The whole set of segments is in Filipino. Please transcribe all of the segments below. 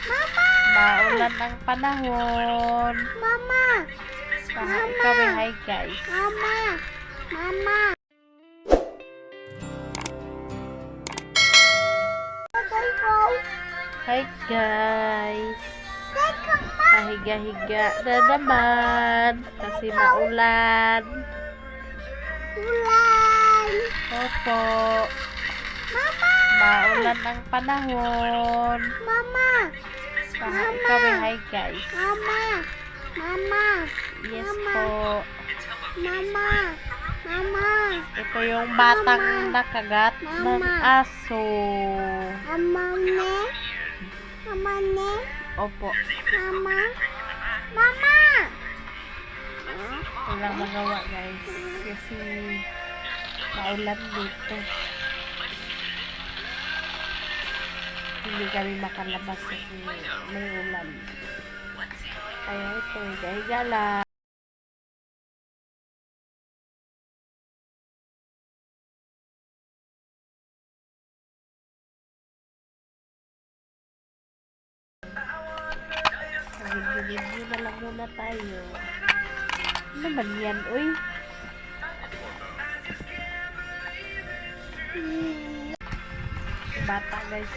Mama! Maulan ang panahon. Mama! Kami, hi guys. Mama! Mama! Hi guys. Pahiga-higa na naman kasi maulan. Ulan! Opo. Mama! Maulan ang panahon. Mama! Kami, hi guys. Mama! Mama! Yes Mama. po. Mama! Mama! Ito yung batang nakagat ng Mama. aso. Amane? Amane? Opo. Mama? Mama! Walang magawa guys kasi maulan dito. Hindi kami makalabas kasi may ulan. Kaya ito, higa-higa lang. Video na lang muna tayo. Ano naman yan, uy? Bata guys.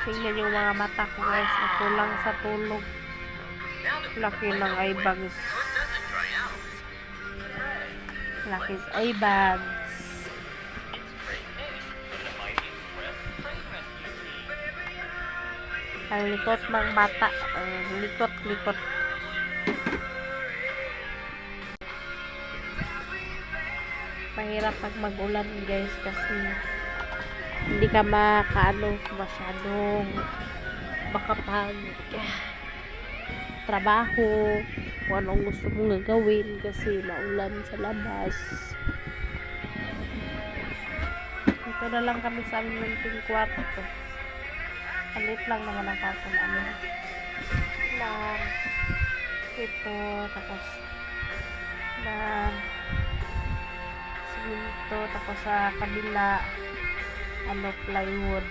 Tingnan yung mga mata ko guys. Kulang sa tulog. Laki ng eye bags. Laki ng eye bags. Ang likot ng bata. Likot. Mahirap pag mag-ulan guys kasi hindi ka makaano masyadong makapag trabaho kung anong gusto mong gagawin kasi maulan sa labas. Ito na lang kami sa aming munting kwarto. Palit lang naman ang kaso namin lang ito tapos na siminto tapos sa kabila plywood.